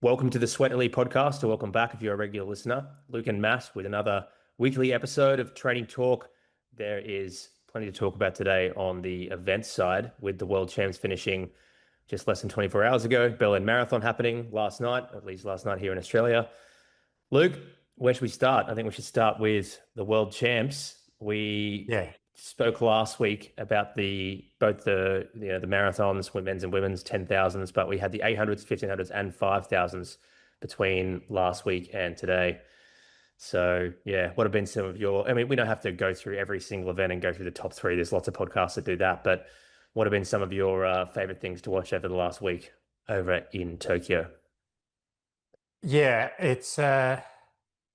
Welcome to the Sweat Elite podcast, or welcome back if you're a regular listener. Luke and Matt with another weekly episode of Training Talk. There is plenty to talk about today on the events side, with the World Champs finishing just less than 24 hours ago. Berlin Marathon happening last night, at least last night here in Australia. Luke, where should we start? I think we should start with the World Champs. We Yeah, spoke last week about the marathons, men's and women's 10,000s, but we had the 800s, 1500s, and 5,000s between last week and today. So yeah, what have been some of your? I mean, we don't have to go through every single event and go through the top three. There's lots of podcasts that do that, but what have been some of your favorite things to watch over the last week over in Tokyo? yeah, it's man,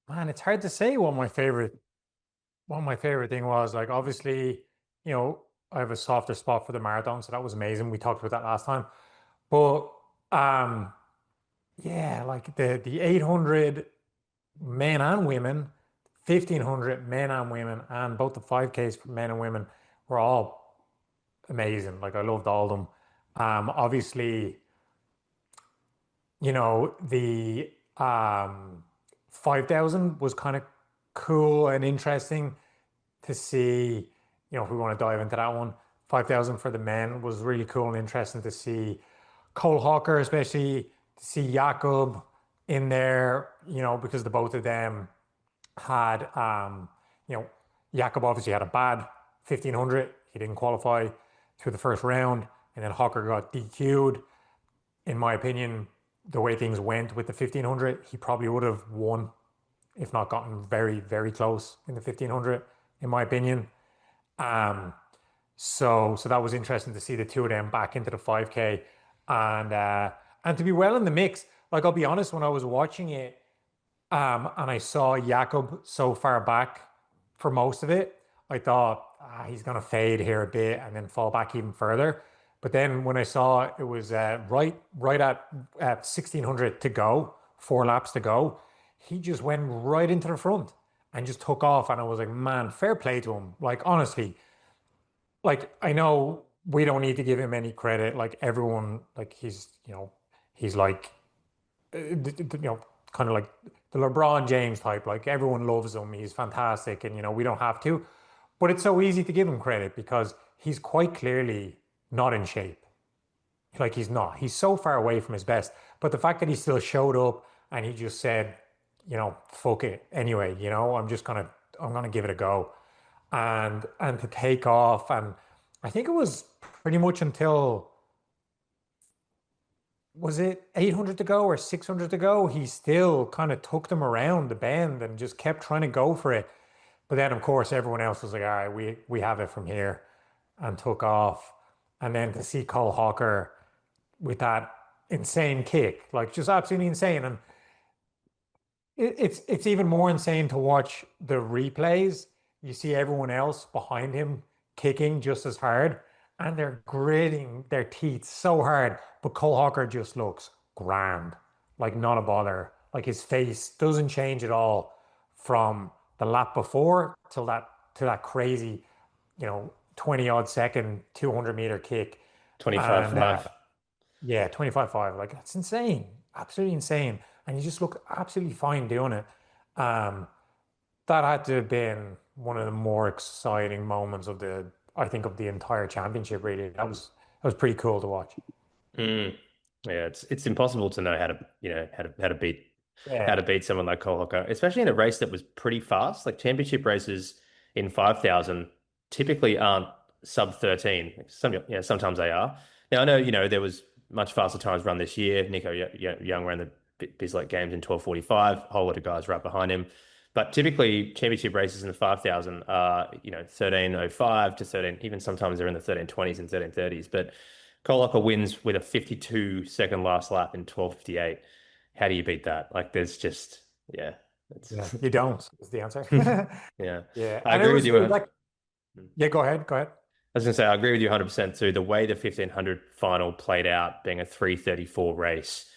it's hard to say what my favorite thing was. Like obviously, I have a softer spot for the marathon, so that was amazing. We talked about that last time. But um yeah, like the 800 men and women, 1500 men and women, and both the 5Ks for men and women were all amazing. Like I loved all of them. Obviously, the 5,000 was kind of cool and interesting to see, if we want to dive into that one. 5,000 for the men was really cool and interesting to see Cole Hawker, especially to see Jakob in there, because the both of them had, you know, Jakob obviously had a bad 1500. He didn't qualify through the first round, and then Hawker got DQ'd. In my opinion, the way things went with the 1500, he probably would have won, if not gotten very, very close in the 1500, in my opinion. Um, so that was interesting to see the two of them back into the 5K and to be well in the mix. Like I'll be honest, when I was watching it, and I saw Jakob so far back for most of it, I thought he's gonna fade here a bit and then fall back even further. But then when I saw it was right at 1600 to go, 4 laps to go, he just went right into the front and just took off. And I was like, man, fair play to him. Like honestly, like I know we don't need to give him any credit. Like everyone, like he's like kind of like the LeBron James type. Like everyone loves him. He's fantastic, and we don't have to. But it's so easy to give him credit because he's quite clearly not in shape. Like he's not. He's so far away from his best. But the fact that he still showed up and he just said, fuck it anyway. I'm gonna give it a go, and to take off. And I think it was pretty much until, was it 800 to go or 600 to go? He still kind of took them around the bend and just kept trying to go for it. But then, of course, everyone else was like, all right, we have it from here, and took off. And then to see Cole Hawker with that insane kick, like just absolutely insane. And it's even more insane to watch the replays. You see everyone else behind him kicking just as hard, and they're gritting their teeth so hard. But Cole Hawker just looks grand, like not a bother. Like his face doesn't change at all from the lap before till that crazy, 20 odd second 200-meter kick. And 25-5. yeah, 25-5. Like that's insane. Absolutely insane. And you just look absolutely fine doing it. Um, that had to have been one of the more exciting moments I think of the entire championship, really. That was pretty cool to watch. Mm. Yeah, it's impossible to know how to Yeah. beat someone like Cole Hooker, especially in a race that was pretty fast. Like championship races in 5,000 typically aren't sub 13. Sometimes they are. Now I know, there was much faster times run this year. Nico Young ran the Bislett Games in 12:45. A whole lot of guys right behind him. But typically championship races in the 5,000 are, 13:05 to 13, even sometimes they're in the 13:20s and 13:30s. But Cole Hooker wins with a 52-second last lap in 12:58. How do you beat that? Like, there's just, yeah, Yeah. it's, You don't, is the answer. yeah. Yeah. I And it agree with was you. I like, yeah, go ahead. Go ahead. was going to say, I agree with you 100% too. The way the 1500 final played out, being a 3:34 race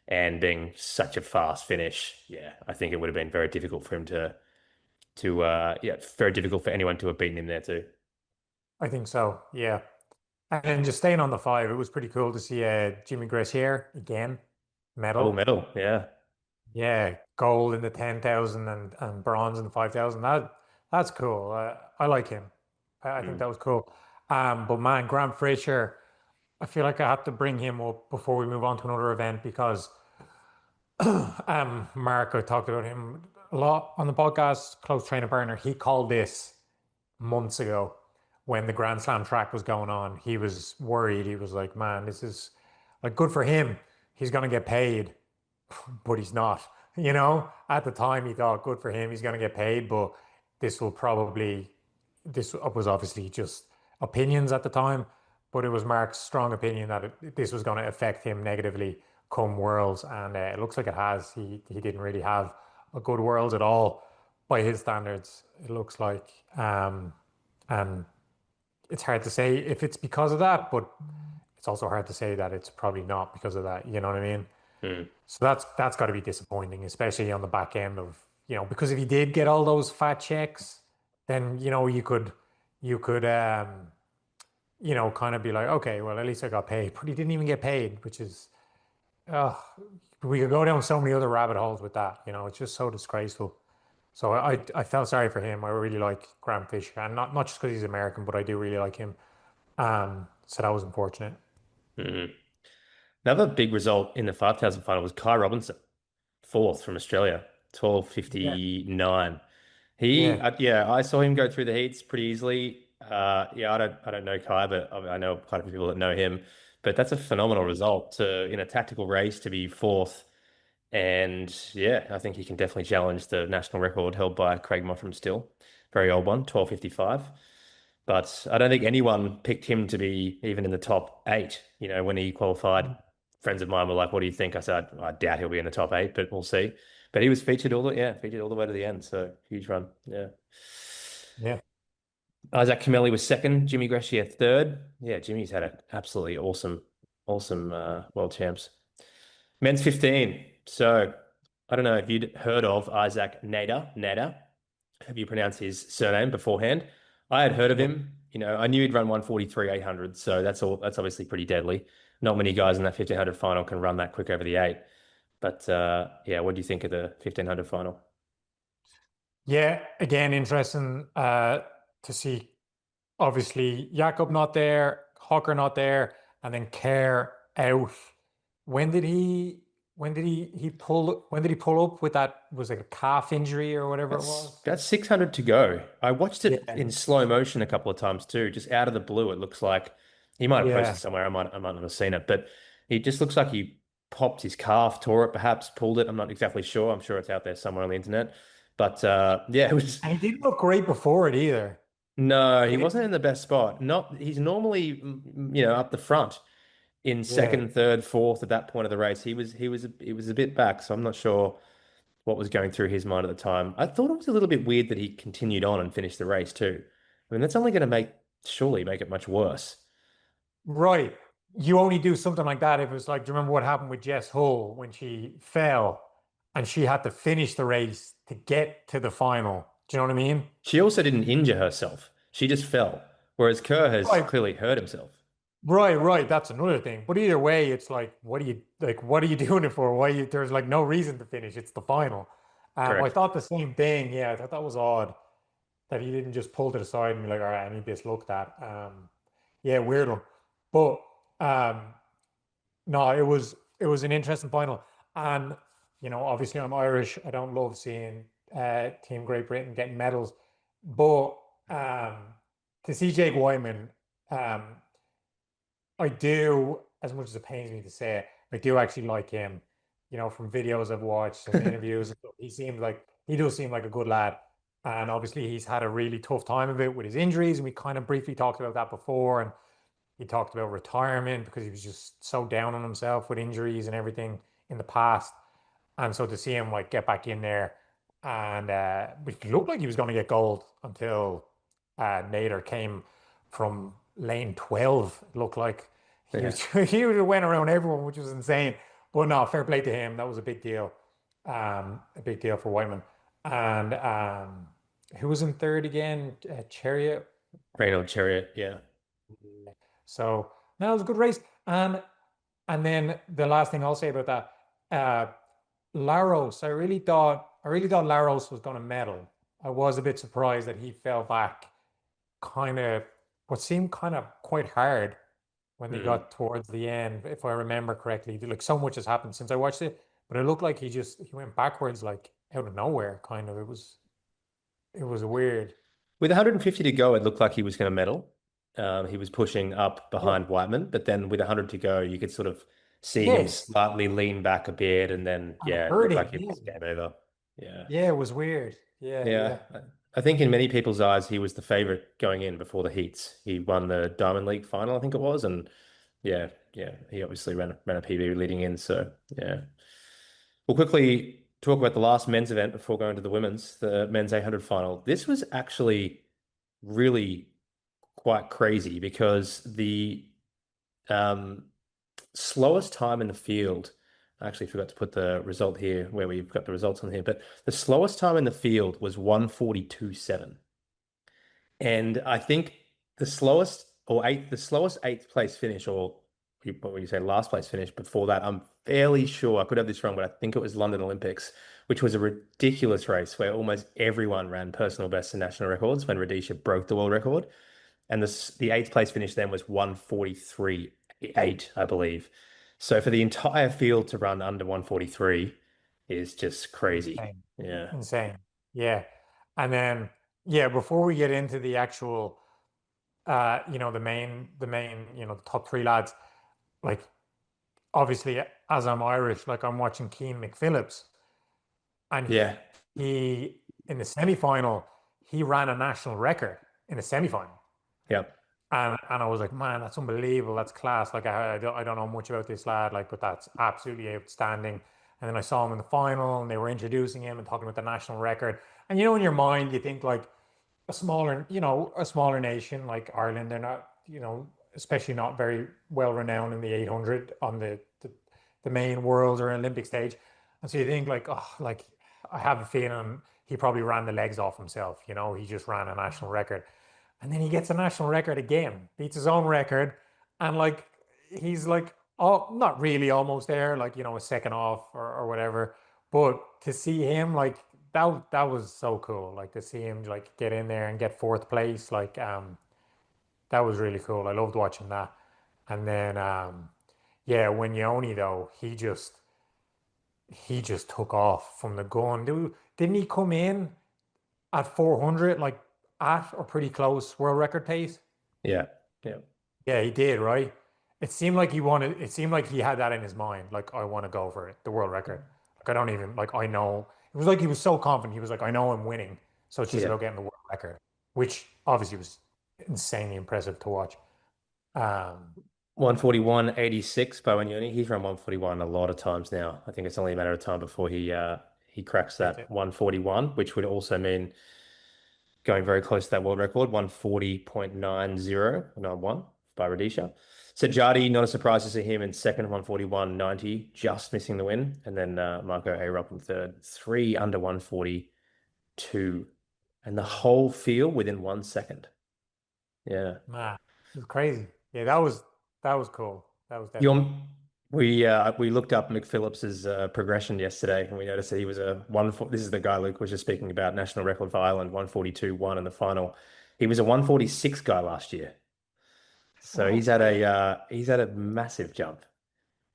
and being such a fast finish, yeah, I think it would have been very difficult for him yeah, very difficult for anyone to have beaten him there too. I think so. Yeah. And then just staying on the five, it was pretty cool to see Jimmy Gressier again. Double medal. medal. Yeah. Yeah, gold in the 10,000 and bronze in the 5,000. That's cool. I like him. I think Mm. that was cool. But man, Grant Fraser, I feel like I have to bring him up before we move on to another event because Mark, I talked about him a lot on the podcast, close trainer partner. He called this months ago when the Grand Slam track was going on. He was worried. He was like, man, this is like good for him. He's gonna get paid, but he's not. At the time he thought good for him, he's going to get paid, but this will probably, this was obviously just opinions at the time, but it was Mark's strong opinion that this was going to affect him negatively come Worlds, and it looks like it has. He didn't really have a good Worlds at all by his standards, it looks like. And it's hard to say if it's because of that, but it's also hard to say that it's probably not because of that. You know what I mean? Mm. So that's got to be disappointing, especially on the back end of, because if he did get all those fat checks, then you could kind of be like, okay, well at least I got paid, but he didn't even get paid, which is, uh, we could go down so many other rabbit holes with that. It's just so disgraceful. So I felt sorry for him. I really like Graham Fisher, and not just because he's American, but I do really like him. So that was unfortunate. Mm. Another big result in the 5,000 final was Kai Robinson, fourth from Australia, Yeah. 12:59. Yeah. Yeah, I saw him go through the heats pretty easily. Yeah, I don't know Kai, but I know quite a few people that know him. But that's a phenomenal result to in a tactical race to be fourth. And yeah, I think he can definitely challenge the national record held by Craig Mottram still. Very old one, 12:55. But I don't think anyone picked him to be even in the top eight. When he qualified, friends of mine were like, "What do you think?" I said, "I doubt he'll be in the top eight, but we'll see." But he was featured all the way to the end. So huge run. Yeah. Yeah. Isaac Kameli was second, Jimmy Gressier third. Yeah, Jimmy's had an absolutely awesome world champs. Men's 15. So I don't know if you'd heard of Isaac Nader. Have you pronounced his surname beforehand? I had heard of Yeah. him. I knew he'd run 143 800. So that's obviously pretty deadly. Not many guys in that 1500 final can run that quick over the eight. But yeah, what do you think of the 1500 final? Yeah, again, interesting to see. Obviously, Jakob not there, Hawker not there, and then Kerr out. When did he? When did he pull up with that? Was it a calf injury or whatever it was? That's 600 to go. I watched it Yeah, in slow motion a couple of times too, just out of the blue. It looks like he might have posted yeah. somewhere. I might not have seen it, but he just looks like he popped his calf, tore it, perhaps pulled it. I'm not exactly sure. I'm sure it's out there somewhere on the internet. But yeah, it was And he didn't look great before it either. no, he Like, wasn't in the best spot. Not he's normally up the front in yeah, second, third, fourth at that point of the race. He was a bit back, so I'm not sure what was going through his mind at the time. I thought it was a little bit weird that he continued on and finished the race too. I mean, that's only going to surely make it much worse. right. You only do something like that if it's like, do you remember what happened with Jess Hull when she fell and she had to finish the race to get to the final? Do you know what I mean? She also didn't injure herself. She just fell, whereas Kerr has Right. clearly hurt himself. Right, right. That's another thing. But either way, it's like, what are you doing it for? There's like no reason to finish. It's the final. I Correct. thought the same thing. Yeah, I thought that was odd that he didn't just pull to the side and be like, all right, I need this looked at. Yeah, weird one. But no, it was an interesting final. And obviously I'm Irish. I don't love seeing Team Great Britain getting medals. But to see Jake Wyman, um, I do, as much as it pains me to say it, I do actually like him. From videos I've watched and interviews, and stuff, he does seem like a good lad. And obviously he's had a really tough time of it with his injuries, and we kind of briefly talked about that before. And he talked about retirement because he was just so down on himself with injuries and everything in the past. And so to see him like get back in there and it looked like he was going to get gold until Nader came from lane 12. It looked like he Yeah. was he went around everyone, which was insane. But no, fair play to him. That was a big deal. A big deal for Whiteman. And who was in third again? Chariot. Reynolds Chariot. Yeah. So no, it was a good race. And then the last thing I'll say about that. Uh, Laros, I really thought Laros was going to medal. I was a bit surprised that he fell back kind of what seemed kind of quite hard when they Hmm. got towards the end, if I remember correctly. Like so much has happened since I watched it, but it looked like he went backwards like out of nowhere, kind of. It was weird. With 150 to go, it looked like he was going to medal. He was pushing up Yeah. behind Whiteman, but then with 100 to go, you could sort of see him Yes. slightly lean back a bit, and then And yeah, it looked hurting. like it Yeah. was game over. Yeah, Yeah, it was weird. Yeah, yeah. yeah. I think in many people's eyes, he was the favorite going in before the heats. He won the Diamond League final, I think it was, and yeah, yeah, he obviously ran a PB leading in. So yeah, we'll quickly talk about the last men's event before going to the women's, the men's 800 final. This was actually really quite crazy because the um, slowest time in the field, I actually forgot to put the result here where we've got the results on here, but the slowest time in the field was 1:42.7. And I think the slowest eighth place finish, or what would you say, last place finish before that, I'm fairly sure, I could have this wrong, but I think it was London Olympics, which was a ridiculous race where almost everyone ran personal bests and national records when Rhodesia broke the world record. And the eighth place finish then was 1:43.8, I believe. So for the entire field to run under 1:43 is just crazy. Insane. Yeah. Insane. Yeah. And then, yeah, before we get into the actual the top three lads, like obviously as I'm Irish, like I'm watching Keane McPhillips and Yeah. he in the semi-final, he ran a national record in the semi-final. Yep. And I was like, man, that's unbelievable. That's class. Like I don't know much about this lad, like, but that's absolutely outstanding. And then I saw him in the final and they were introducing him and talking about the national record. And in your mind, you think like a smaller nation like Ireland, they're not, especially not very well renowned in the 800 on the main world or Olympic stage. And so you think like, oh, like I have a feeling he probably ran the legs off himself. He just ran a national record. And then he gets a national record again, beats his own record. And like, he's like, oh, not really almost there, like, a second off or whatever. But to see him like that was so cool. Like to see him like get in there and get fourth place, like that was really cool. I loved watching that. And then yeah, when Yoni though, he just took off from the gun. Didn't he come in at 400, like at or pretty close world record pace? Yeah. Yeah. Yeah, he did, right? It seemed like he had that in his mind. Like, I want to go for it, the world record. Like, I don't even, like, I know. It was like he was so confident. He was like, I know I'm winning. So it's just Yeah. about getting the world record, which obviously was insanely impressive to watch. Um, 141.86 by Wanyoni. He's run 141 a lot of times now. I think it's only a matter of time before he cracks That's that it. 141, which would also mean going very close to that world record, 140.9091 by Rhodesia. So Jardy, not a surprise to see him in second, 141.90, just missing the win. And then Marco Arup in third, three under 142. And the whole field within 1 second. Yeah. Man, it was crazy. Yeah, that was cool. That was definitely. Your, we looked up McPhillips's progression yesterday, and we noticed that he was a This is the guy Luke was just speaking about, national record for Ireland, 142.1 in the final. He was a 146 guy last year, so he's had a massive jump.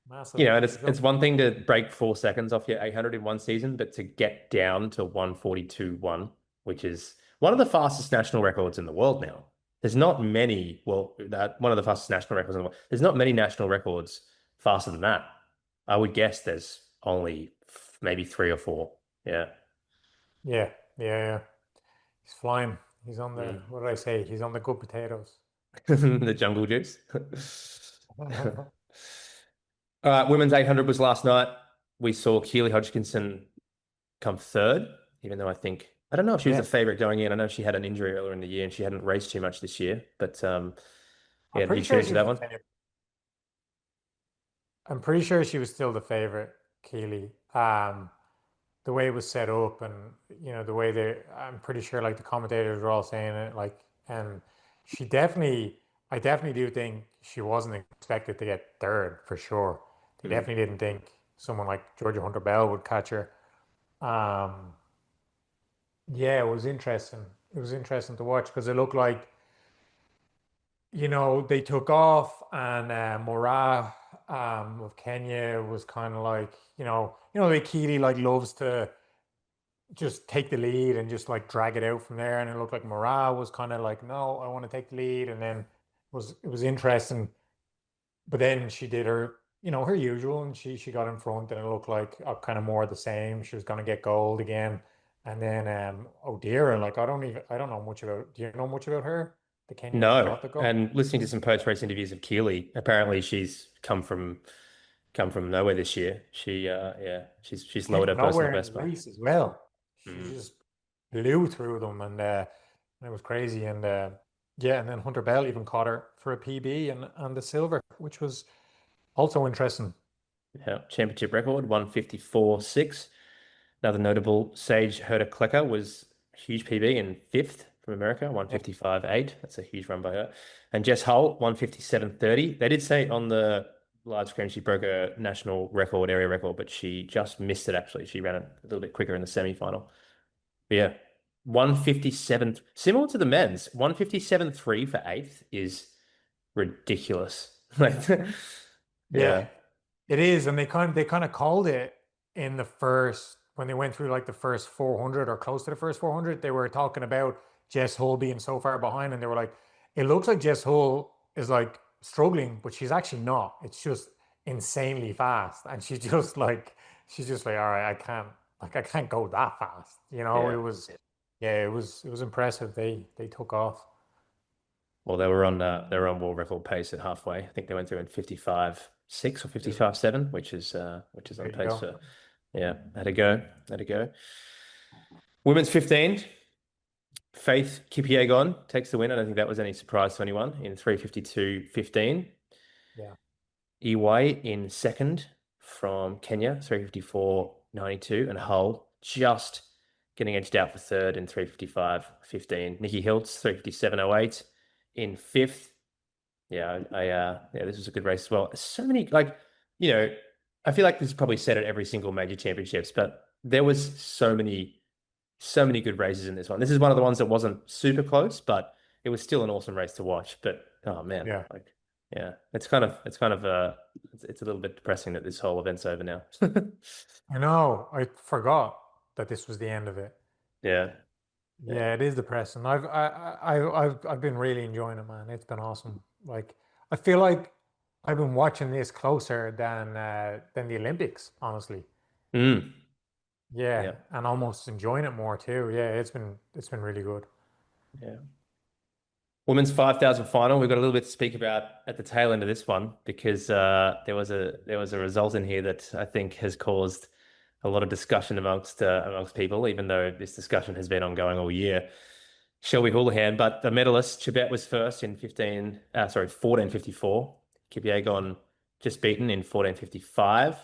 Massive. And He's it's up. one thing to break 4 seconds off your 800 in one season, but to get down to 142.1, which is one of the fastest national records in the world now. There's not many, well, that one of the fastest national records in the world. There's not many national records faster than that. I would guess there's only maybe three or four. Yeah. Yeah, yeah, yeah. He's flying. He's on the, Mm. what did I say? He's on the good potatoes. The jungle juice. All right, women's 800 was last night. We saw Keely Hodgkinson come third, even though I don't know if she was Yeah. the favorite going in. I know she had an injury earlier in the year and she hadn't raced too much this year. But I'm yeah, did pretty you sure tune into she that was the one? favorite. I'm pretty sure she was still the favorite, Keely. The way it was set up and the way I'm pretty sure like the commentators were all saying it like, and she definitely, I definitely do think she wasn't expected to get third for sure. They Mm. definitely didn't think. someone like Georgia Hunter Bell would catch her. Um, yeah, it was interesting. It was interesting to watch because it looked like, they took off and Morah of Kenya was kind of like, the way Keely like loves to just take the lead and just like drag it out from there. And it looked like Morah was kind of like, no, I want to take the lead. And then it was interesting. But then she did her usual, and she got in front, and it looked like kind of more of the same. She was gonna get gold again. And then Odira, like I don't know much about. Do you know much about her? The Kenyan who No. got the gold? And listening to some post-race interviews of Keely, apparently she's come from nowhere this year. She's Came lowered her from personal nowhere in the best by. race as well. She Mm, just blew through them, and it was crazy. And yeah, and then Hunter Bell even caught her for a PB and the silver, which was also interesting. yeah, championship record 154.6. Another notable Sage Herder Klecker was a huge PB in fifth from America, Yeah, 155.8. That's a huge run by her. And Jess Hull, 157.30. They did say on the live screen she broke a national record, area record, but she just missed it actually. She ran it a little bit quicker in the semi-final. But yeah, 157, similar to the men's, 157.3 for eighth is ridiculous. Like, yeah, yeah. it is, and they kind of called it in the first when they went through like the first 400 or close to the first 400. They were talking about Jess Hull being so far behind, and they were like, "It looks like Jess Hull is like struggling, but she's actually not. It's just insanely fast, and she's just like, all right, I can't go that fast. It Yeah. was, yeah, it was impressive. They took off. Well, they were on world record pace at halfway. I think they went through in 55.6 or Yeah, 55.7, which is there on you pace go. for, yeah, had a go. Had a go. Women's 15, Faith Kipyegon takes the win. I don't think that was any surprise to anyone in 3:52.15. Yeah, EY in second from Kenya, 3:54.92, and Hull just getting edged out for third in 3:55.15. Nikki Hiltz, 3:57.08 in fifth. Yeah, this was a good race as well. So many, like, you know, I feel like this is probably said at every single major championships, but there was so many good races in this one. This is one of the ones that wasn't super close, but it was still an awesome race to watch. But oh man, yeah. like, yeah, it's a little bit depressing that this whole event's over now. I know. I forgot that this was the end of it. Yeah, yeah. Yeah, it is depressing. I've been really enjoying it, man. It's been awesome. Like I feel like I've been watching this closer than the Olympics, honestly. Mm, Yeah, yeah, and almost enjoying it more too. Yeah, it's been really good. yeah. Women's 5,000 final. We've got a little bit to speak about at the tail end of this one because there was a result in here that I think has caused a lot of discussion amongst people, even though this discussion has been ongoing all year. Shelby Houlihan, but the medalist Chibet was first in 14:54. Kipyegon just beaten in 14:55.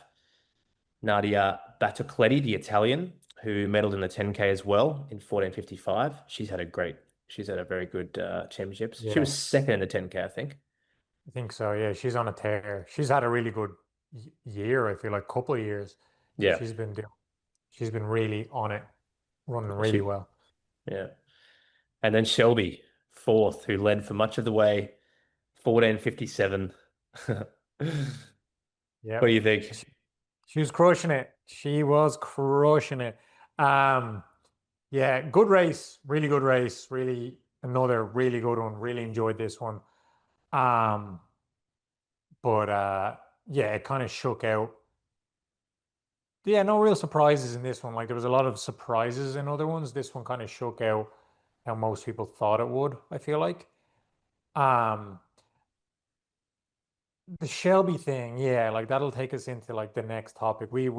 Nadia Battocletti, the Italian, who medaled in the 10K as well in 14:55. She's had a very good championships. She Yeah, was second in the 10K, I think. I think so. Yeah, she's on a tear. She's had a really good year, I feel like couple of years. Yeah, She's been really on it, running yeah, really well. yeah. And then Shelby, fourth, who led for much of the way, 14:57. What do Yep. you think? She was crushing it. She was crushing it. Um, yeah, good race, really good race, really another really good one. Really enjoyed this one. Um, but yeah, it kind of shook out. Yeah, no real surprises in this one. Like there was a lot of surprises in other ones. This one kind of shook out how most people thought it would, I feel like. Um, the Shelby thing, yeah, like that'll take us into like the next topic. We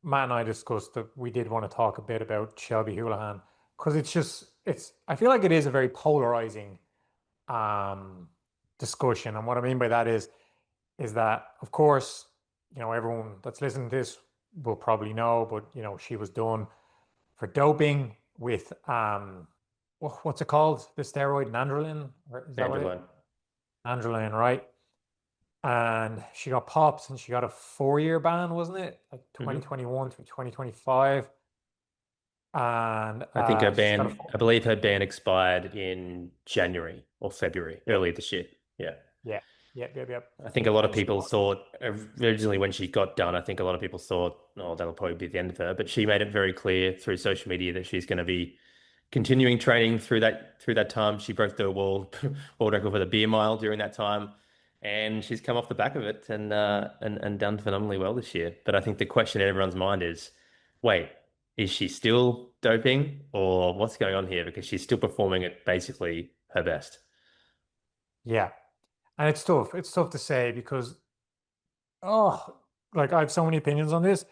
Matt and I discussed that we did want to talk a bit about Shelby Houlihan because it's I feel like it is a very polarizing um discussion. And what I mean by that is that of course, everyone that's listening to this will probably know, but she was done for doping with what's it called? The steroid nandrolone, or is that what it? Angela. Nandrolone, right? and she got popped and she got a 4-year ban, wasn't it? Like Hmm. 2021 through 2025. And I think her she's got a ban, I believe her ban expired in January or February, yep, earlier this year. Yeah. yeah, yep. I think a lot of And she people got thought originally when she got done, I think a lot of people thought, oh, that'll probably be the end of her. But she made it very clear through social media that she's going to be continuing training through that time. She broke the world record for the beer mile during that time, and she's come off the back of it and done phenomenally well this year. But I think the question in everyone's mind is, wait, is she still doping or what's going on here? Because she's still performing at basically her best. yeah. And it's tough. It's tough to say because oh, like I have so many opinions on this,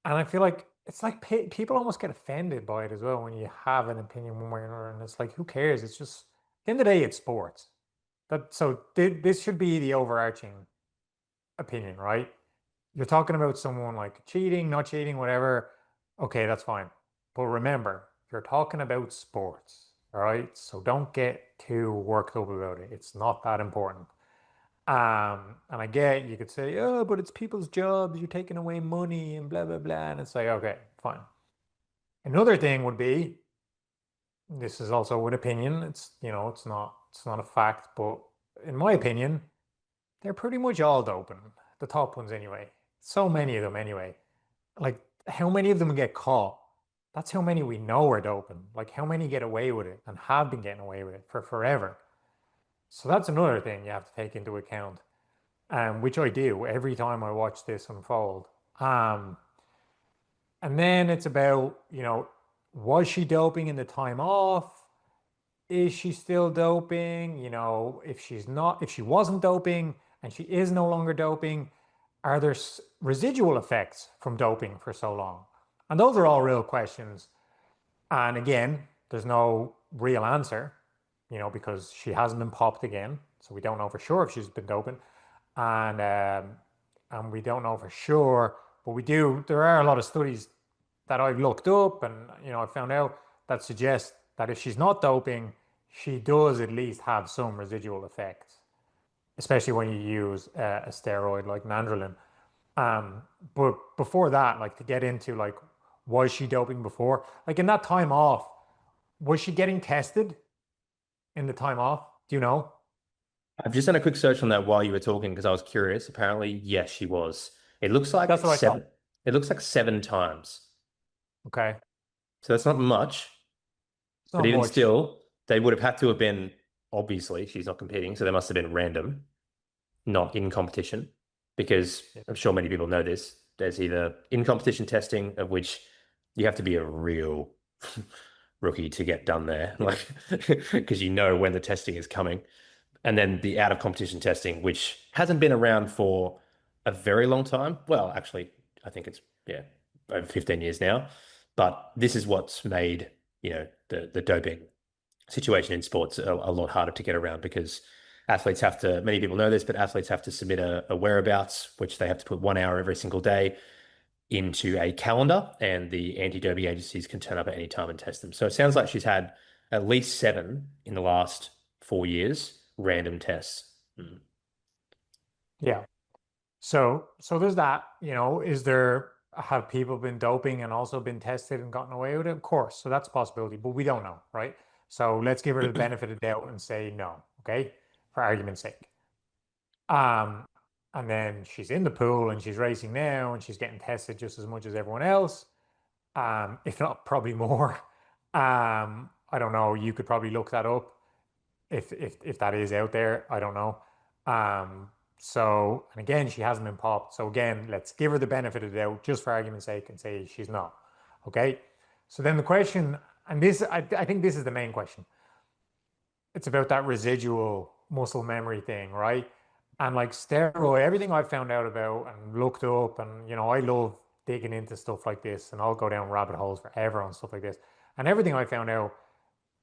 and I feel like it's like pe people almost get offended by it as well when you have an opinion one way or another, and it's like who cares? It's just at the end of the day, it's sports. That so this should be the overarching opinion, right? You're talking about someone like cheating, not cheating, whatever. Okay, that's fine. But remember, you're talking about sports, all right? So don't get too worked up about it. It's not that important. And I get you could say, oh, but it's people's jobs, you're taking away money and blah blah blah. And it's like, okay, fine. Another thing would be, this is also an opinion. It's not a fact, but in my opinion, they're pretty much all doping. The top ones anyway. So many of them anyway. Like how many of them get caught? That's how many we know are doping. Like how many get away with it and have been getting away with it for forever. So that's another thing you have to take into account. Which I do every time I watch this unfold. And then it's about, was she doping in the time off? Is she still doping? If she's not, if she wasn't doping and she is no longer doping, are there residual effects from doping for so long? And those are all real questions. And again, there's no real answer, because she hasn't been popped again. So we don't know for sure if she's been doping. And we don't know for sure, but we do. There are a lot of studies that I've looked up and I found out that suggest that if she's not doping, she does at least have some residual effects, especially when you use a steroid like nandrolone. Um, but before that, like to get into like, was she doping before? Like in that time off, was she getting tested in the time off? Do you know? I've just done a quick search on that while you were talking because I was curious. Apparently, yes, she was. It looks That's like what I thought. seven. It looks like 7 times. Okay. So that's not much, It's but not even much. still, they would have had to have been, obviously, she's not competing, so they must have been random, not in competition. Because Yeah. I'm sure many people know this. There's either in competition testing, of which you have to be a real rookie to get done there, Yeah. like because you know when the testing is coming. And then the out of competition testing, which hasn't been around for a very long time. Well, actually, I think it's yeah, over 15 years now. But this is what's made, the doping situation in sports a lot harder to get around because athletes have to, many people know this, but athletes have to submit a whereabouts, which they have to put 1 hour every single day into a calendar, and the anti-doping agencies can turn up at any time and test them. So it sounds like she's had at least 7 in the last 4 years, random tests. Mm. Yeah. So there's that, is there have people been doping and also been tested and gotten away with it? Of course. So that's a possibility, but we don't know, right? So let's give her the benefit of the doubt and say no, okay? For argument's sake. Um, and then she's in the pool and she's racing now and she's getting tested just as much as everyone else. If not probably more. I don't know. You could probably look that up if that is out there. I don't know. Um, and again, she hasn't been popped. So again, let's give her the benefit of the doubt just for argument's sake and say she's not. Okay. So then the question, and I think this is the main question. It's about that residual muscle memory thing, right? And like steroid, everything I've found out about and looked up, and I love digging into stuff like this, and I'll go down rabbit holes forever on stuff like this. And everything I found out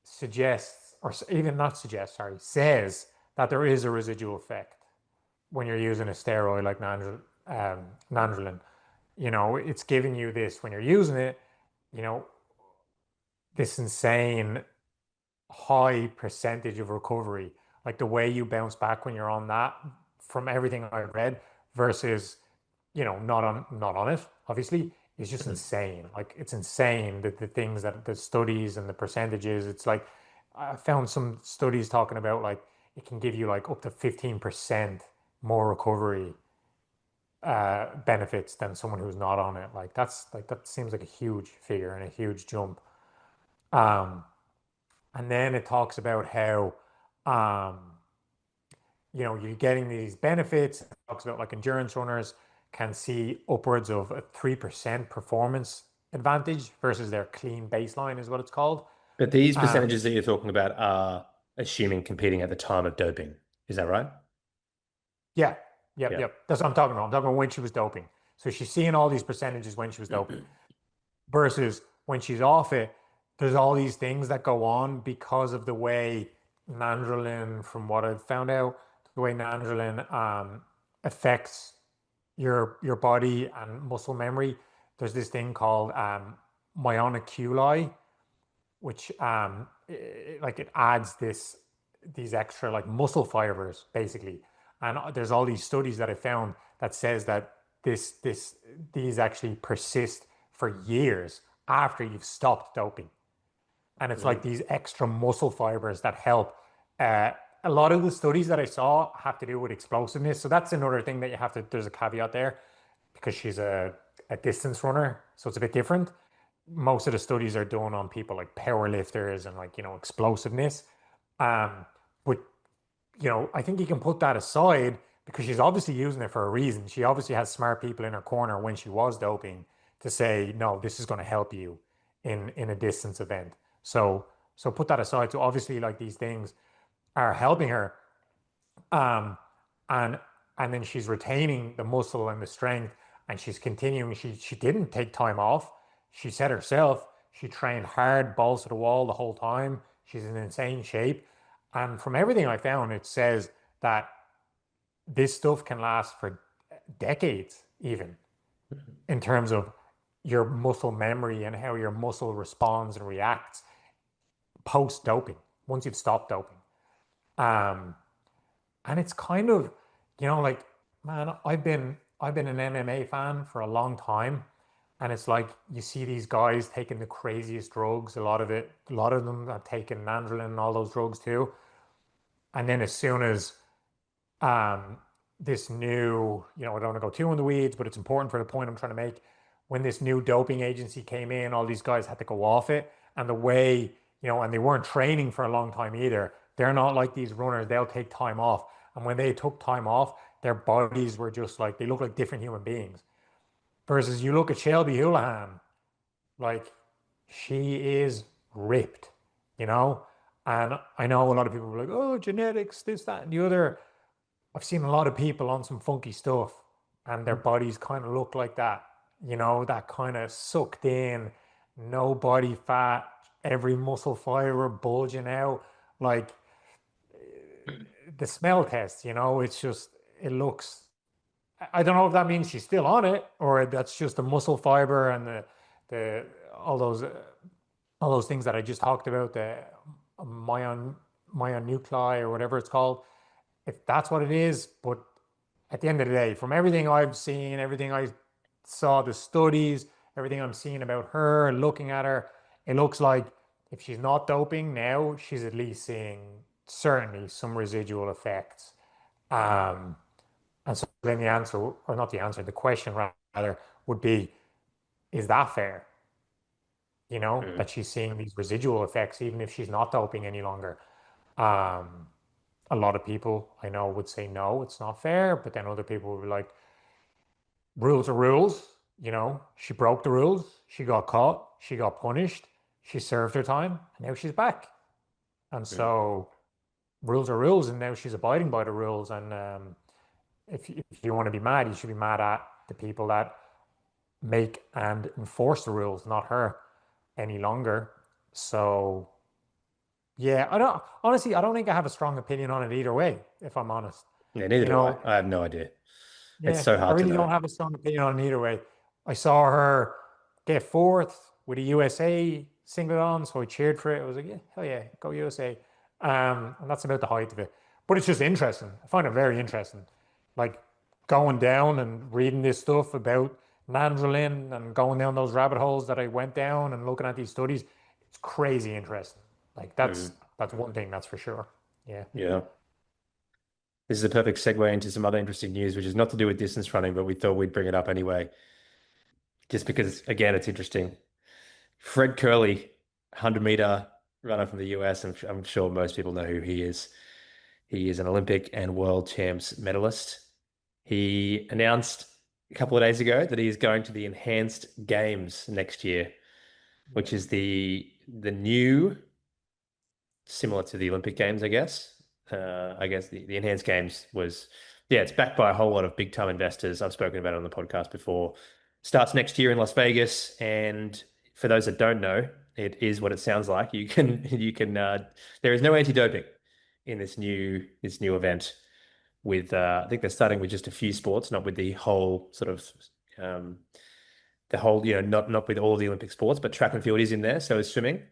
suggests, or even not suggests, sorry, says that there is a residual effect when you're using a steroid like nandrolone. It's giving you this when you're using it, you know, this insane high percentage of recovery. Like the way you bounce back when you're on that from everything I've read versus, not on it, obviously, is just insane. Like it's insane that the things that the studies and the percentages, it's like I found some studies talking about like it can give you like up to 15% more recovery benefits than someone who's not on it. Like that seems like a huge figure and a huge jump. Um, and then it talks about how um, you're getting these benefits. It talks about like endurance runners can see upwards of a 3% performance advantage versus their clean baseline is what it's called. But these Um, percentages that you're talking about are assuming competing at the time of doping. Is that right? yeah, yep, Yeah. yep. That's what I'm talking about. I'm talking about when she was doping. So she's seeing all these percentages when she was doping versus when she's off it, there's all these things that go on because of the way nandrolone, from what I've found out, the way nandrolone affects your body and muscle memory. There's this thing called myonoculai, which like it adds these extra like muscle fibers basically. And there's all these studies that I found that says that these actually persist for years after you've stopped doping. And it's like Mhm. these extra muscle fibers that help. Uh, a lot of the studies that I saw have to do with explosiveness. So that's another thing that you have to, there's a caveat there because she's a distance runner. So it's a bit different. Most of the studies are done on people like power lifters and like, explosiveness. Um, but I think you can put that aside because she's obviously using it for a reason. She obviously has smart people in her corner when she was doping to say, no, this is going to help you in a distance event. So put that aside. So obviously, like these things are helping her, um, and and then she's retaining the muscle and the strength, and she's continuing. She didn't take time off. She said herself she trained hard, balls to the wall the whole time. She's in insane shape, and from everything I found, it says that this stuff can last for decades, even in terms of your muscle memory and how your muscle responds and reacts post doping once you've stopped doping. Um, and it's kind of, like, man, I've been an MMA fan for a long time, and it's like you see these guys taking the craziest drugs. A lot of them have taken nandrolone and all those drugs too. And then as soon as um, this new, I don't want to go too in the weeds, but it's important for the point I'm trying to make. When this new doping agency came in, all these guys had to go off it. And the way, and they weren't training for a long time either. They're not like these runners, they'll take time off. And when they took time off, their bodies were just like, they look like different human beings. Versus you look at Shelby Houlihan, like she is ripped, you know? And I know a lot of people were like, oh, genetics, this, that, and the other. I've seen a lot of people on some funky stuff and their bodies kind of look like that, that kind of sucked in, no body fat, every muscle fiber bulging out. Like the smell test, it's just, it looks, I don't know if that means she's still on it or that's just the muscle fiber and the, all those, all those things that I just talked about, the myon, myonuclei or whatever it's called, if that's what it is. But at the end of the day, from everything I've seen, everything I saw, the studies, everything I'm seeing about her, looking at her, it looks like if she's not doping now, she's at least seeing certainly some residual effects. Um, and so then the answer, or not the answer, the question rather would be, is that fair? That Mhm. she's seeing these residual effects, even if she's not doping any longer. Um, a lot of people I know would say no, it's not fair, but then other people would be like, rules are rules. She broke the rules, she got caught, she got punished, she served her time, and now she's back. And Mhm. so rules are rules, and now she's abiding by the rules. And if you want to be mad, you should be mad at the people that make and enforce the rules, not her any longer. So yeah, I don't think I have a strong opinion on it either way, if I'm honest. Yeah, neither You do I. know, I have no idea. It's yeah, so I hard to really don't know. have a strong opinion on it either way. I saw her get fourth with a USA single on, so I cheered for it. I was like, yeah, hell yeah, go USA. And that's about the height of it. But it's just interesting. I find it very interesting. like going down and reading this stuff about nandrolone and going down those rabbit holes that I went down and looking at these studies, it's crazy interesting. Like Mm, that's one thing that's for sure. Yeah. yeah. This is a perfect segue into some other interesting news, which is not to do with distance running, but we thought we'd bring it up anyway, just because, again, it's interesting. Fred Curley, 100-meter runner from the US. I'm sure most people know who he is. He is an Olympic and world champs medalist. He announced a couple of days ago that he is going to the enhanced games next year, which is the new, similar to the Olympic Games, I guess. I guess the enhanced games was, yeah, it's backed by a whole lot of big time investors. I've spoken about it on the podcast before. Starts next year in Las Vegas, and for those that don't know, it is what it sounds like. There is no anti-doping in this new event. With I think they're starting with just a few sports, not with the whole sort of um, not with all of the Olympic sports, but track and field is in there. So is swimming.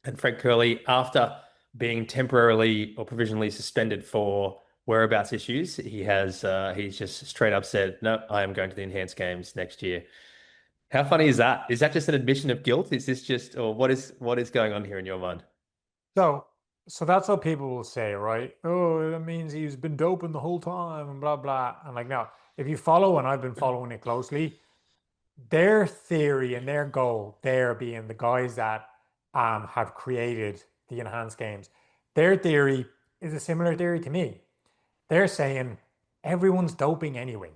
And Fred Curley, after being temporarily or provisionally suspended for whereabouts issues, he's just straight up said, "No, I am going to the enhanced games next year." How funny is that? Is that just an admission of guilt? Is this just, or what is going on here in your mind? So, so that's what people will say, right? Oh, that means he's been doping the whole time and blah blah. And like now, if you follow, and I've been following it closely, their theory and their goal, there being the guys that have created the enhanced games, their theory is a similar theory to me. They're saying everyone's doping anyway.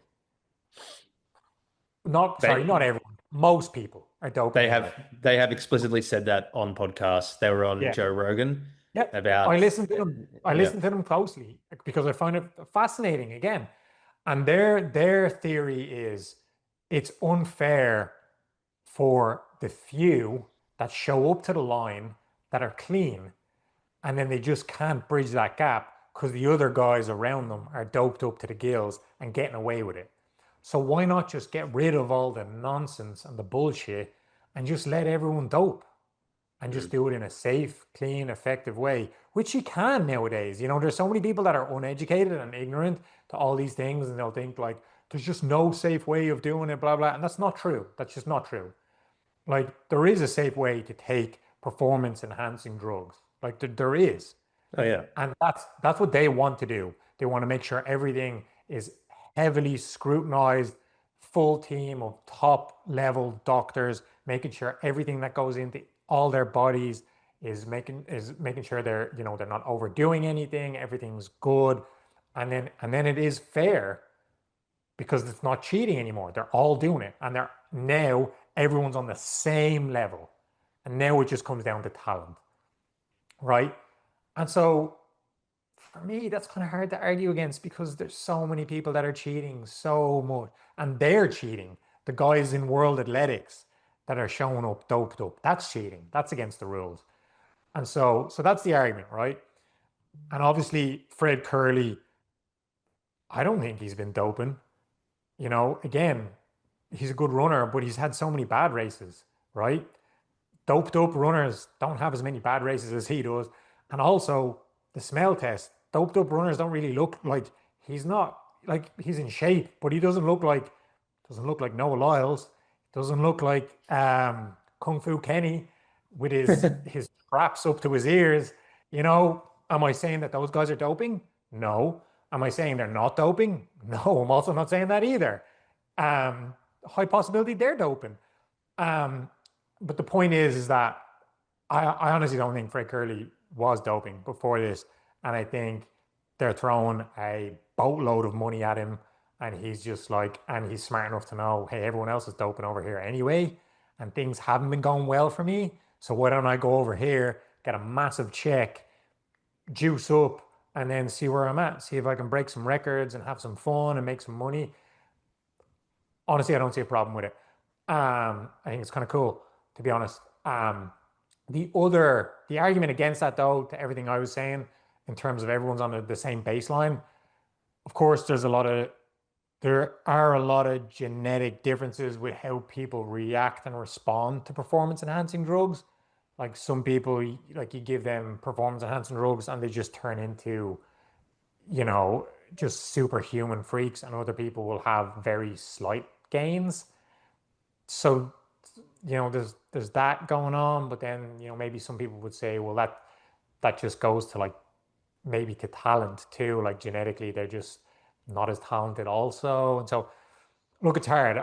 Not sorry, not They everyone. Most people are doping they anyway. have they have explicitly said that on podcasts. They were on Yeah. Joe Rogan Yeah, I about listen to them. I yeah. listen to them closely because I find it fascinating again. And their theory is it's unfair for the few that show up to the line that are clean, and then they just can't bridge that gap because the other guys around them are doped up to the gills and getting away with it. So why not just get rid of all the nonsense and the bullshit and just let everyone dope? And just Mm. do it in a safe, clean, effective way, which you can nowadays. You know, there's so many people that are uneducated and ignorant to all these things, and they'll think like there's just no safe way of doing it, blah blah. And that's not true. That's just not true. Like there is a safe way to take performance enhancing drugs. Like there is. Oh yeah. And that's what they want to do. They want to make sure everything is heavily scrutinized, full team of top level doctors, making sure everything that goes into all their bodies is making sure they're not overdoing anything, everything's good. And then it is fair because it's not cheating anymore. They're all doing it. And they're now everyone's on the same level. And now it just comes down to talent, right? And so for me, that's kind of hard to argue against because there's so many people that are cheating so much, and they're cheating. The guys in world athletics that are showing up doped up, that's cheating. That's against the rules. And so that's the argument, right? And obviously, Fred Curley, I don't think he's been doping. Again, he's a good runner, but he's had so many bad races, right? Doped up runners don't have as many bad races as he does. And also the smell test, doped up runners don't really look like he's not like he's in shape, but he doesn't look like Noah Lyles, doesn't look like Kung Fu Kenny with his straps up to his ears. Am I saying that those guys are doping? No. Am I saying they're not doping? No, I'm also not saying that either. High possibility they're doping. Um, but the point is that I honestly don't think Fred Curley was doping before this, and I think they're throwing a boatload of money at him, and he's smart enough to know, hey, everyone else is doping over here anyway, and things haven't been going well for me, so why don't I go over here, get a massive check, juice up, and then see where I'm at, see if I can break some records and have some fun and make some money. Honestly, I don't see a problem with it. I think it's kind of cool, to be honest. The argument against that, though, to everything I was saying, in terms of everyone's on the same baseline, of course, there are a lot of genetic differences with how people react and respond to performance enhancing drugs. Like some people, like you give them performance enhancing drugs and they just turn into, you know, just superhuman freaks, and other people will have very slight gains. So, there's that going on, but then, maybe some people would say, well, that just goes to like maybe to talent too. Like genetically, they're just not as talented also. And so, look, it's hard.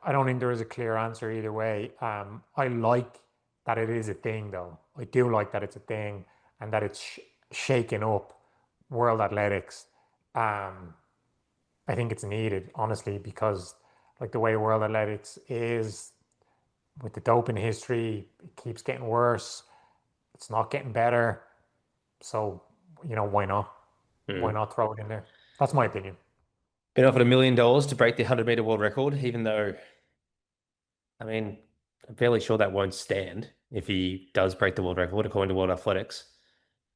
I don't think there is a clear answer either way. I like that it is a thing, though. I do like that it's a thing and that it's sh shaking up world athletics. Um, I think it's needed, honestly, because like the way world athletics is with the doping history, it keeps getting worse. It's not getting better. So, why not? Why Hmm. not throw it in there? That's my opinion. Been offered $1 million to break the 100-meter world record, even though, I mean, I'm fairly sure that won't stand if he does break the world record, according to World Athletics.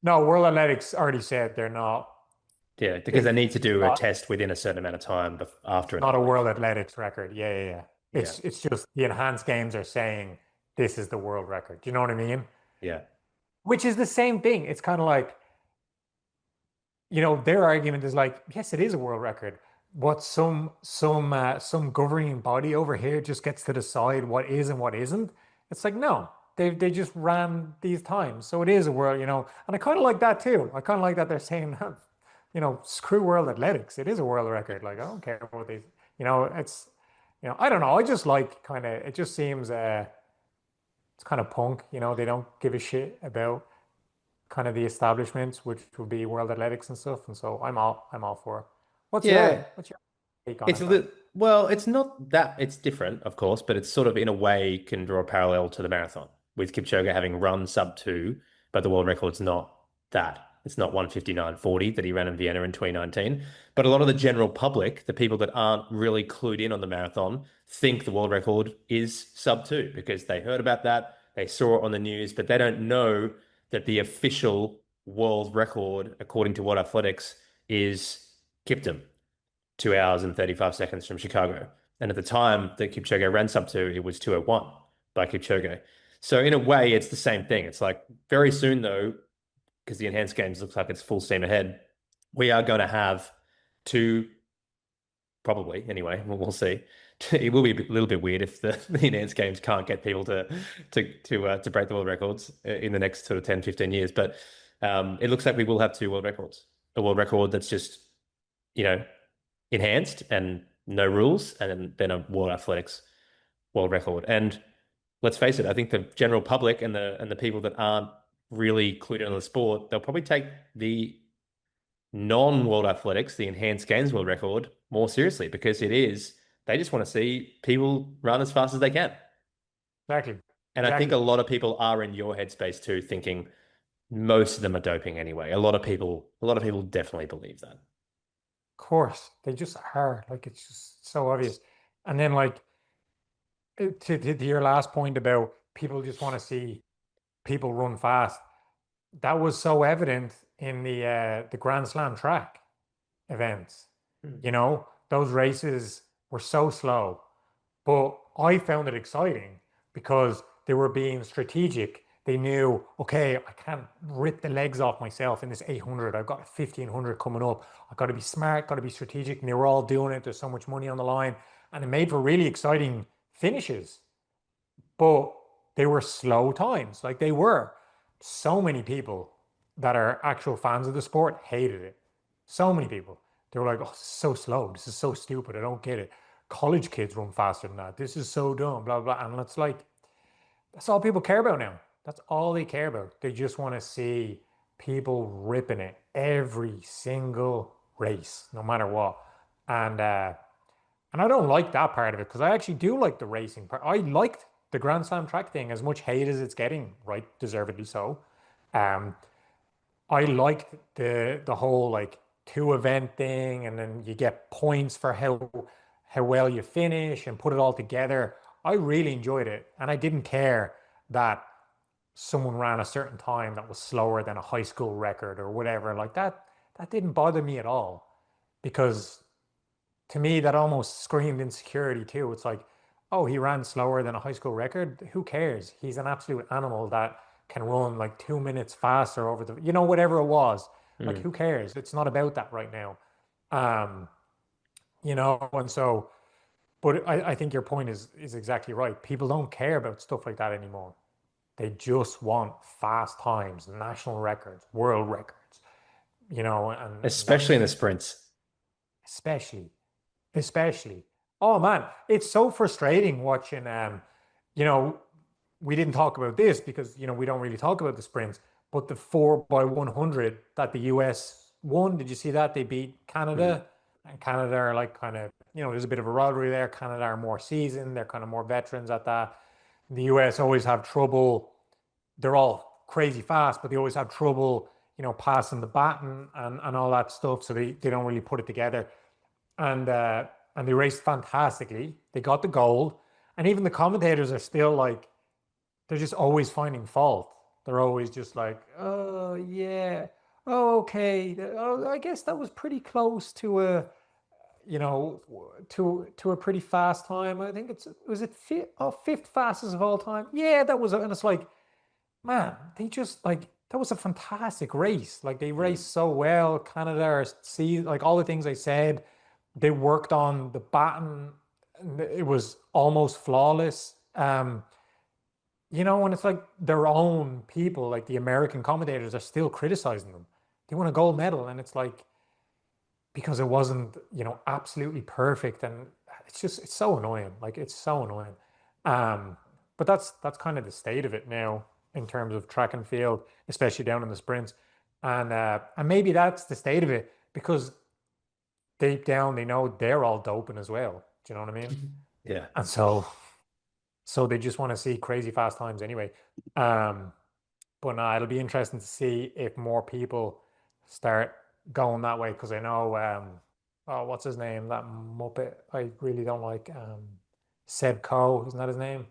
No, World Athletics already said they're not. Yeah, because they It's need to do a not. test within a certain amount of time It's after an not a Olympic. World Athletics record. Yeah, yeah, yeah. Yeah, It's just the enhanced games are saying this is the world record. Do you know what I mean? yeah. Which is the same thing. It's kind of like, their argument is like, yes, it is a world record. What some governing body over here just gets to decide what is and what isn't. It's like, no, they just ran these times. So it is a world, and I kind of like that too. I kind of like that they're saying, screw world athletics. It is a world record. Like, I don't care what they, it's, I don't know. I just like kind of, it just seems, it's kind of punk, they don't give a shit about kind of the establishments, which would be World Athletics and stuff. And so I'm all for it. What's Yeah, your what's your take on it's it a though? little, well, it's not that, it's different, of course, but it's sort of in a way can draw a parallel to the marathon with Kipchoge having run sub 2, but the world record's not that. It's not 1:59:40 that he ran in Vienna in 2019. But a lot of the general public, the people that aren't really clued in on the marathon, think the world record is sub 2 because they heard about that, they saw it on the news, but they don't know that the official world record, according to World Athletics, is Kiptum. 2 hours and 35 seconds from Chicago. And at the time that Kipchoge ran sub 2, it was 2:01 by Kipchoge. So in a way, it's the same thing. It's like very soon though, because the enhanced games looks like it's full steam ahead, we are going to have two, probably anyway, we'll see. It will be a little bit weird if the enhanced games can't get people to break the world records in the next sort of 10, 15 years. But it looks like we will have two world records. A world record that's just, you know, enhanced and no rules, and then a World Athletics world record. And let's face it, I think the general public and the people that aren't really clued in on the sport, they'll probably take the non-World Athletics, the enhanced games world record, more seriously because it is, they just want to see people run as fast as they can. Exactly. And I think a Exactly. lot of people are in your headspace too, thinking most of them are doping anyway. A lot of people definitely believe that. Of course. They just are. Like it's just so obvious. And then like to your last point about people just want to see people run fast. That was so evident in the Grand Slam track events. Hmm. Those races were so slow. But I found it exciting because they were being strategic. They knew, okay, I can't rip the legs off myself in this 800. I've got a 1500 coming up. I've got to be smart, got to be strategic. And they were all doing it. There's so much money on the line. And it made for really exciting finishes. But they were slow times. Like they were. So many people that are actual fans of the sport hated it. So many people. They were like, oh, this is so slow. This is so stupid. I don't get it. College kids run faster than that. This is so dumb, blah, blah. And it's like, that's all people care about now. That's all they care about. They just want to see people ripping it every single race, no matter what. And uh, and I don't like that part of it because I actually do like the racing part. I liked the Grand Slam track thing as much hate as it's getting, right? Deservedly so. Um, I liked the whole like two event thing, and then you get points for how well you finish and put it all together. I really enjoyed it, and I didn't care that someone ran a certain time that was slower than a high school record or whatever. Like that, that didn't bother me at all because to me that almost screamed insecurity too. It's like, oh, he ran slower than a high school record. Who cares? He's an absolute animal that can run like 2 minutes faster over the, whatever it was. Like, Hmm. who cares? It's not about that right now. Um, and so, but I think your point is exactly right. People don't care about stuff like that anymore. They just want fast times, national records, world records, and that especially in the means sprints. especially, especially. Oh man, it's so frustrating watching you know, we didn't talk about this because we don't really talk about the sprints, but the 4x100 that the US won, did you see that? They beat Mm. Canada, and Canada are like kind of, there's a bit of a rivalry there. Canada are more seasoned, they're kind of more veterans at that. The US always have trouble. They're all crazy fast, but they always have trouble, passing the baton and all that stuff. So they don't really put it together. And they raced fantastically. They got the gold. And even the commentators are still like, they're just always finding fault. They're always just like, oh yeah, oh okay, oh I guess that was pretty close to a pretty fast time. I think was it fifth fastest of all time. Yeah, that was, and it's like, man, they just like that was a fantastic race. Like they Mm. raced so well. Canada are see like all the things I said. They worked on the baton. It was almost flawless. And it's like their own people, like the American commentators, are still criticizing them. They won a gold medal, and it's like because it wasn't, absolutely perfect, and it's so annoying. Like it's so annoying. Um, but that's kind of the state of it now in terms of track and field, especially down in the sprints, and maybe that's the state of it because deep down they know they're all doping as well. Do you know what I mean? Yeah. And so they just want to see crazy fast times anyway. Um, But no, it'll be interesting to see if more people start going that way because I know, oh, what's his name? That Muppet I really don't like. Seb Coe, isn't that his name?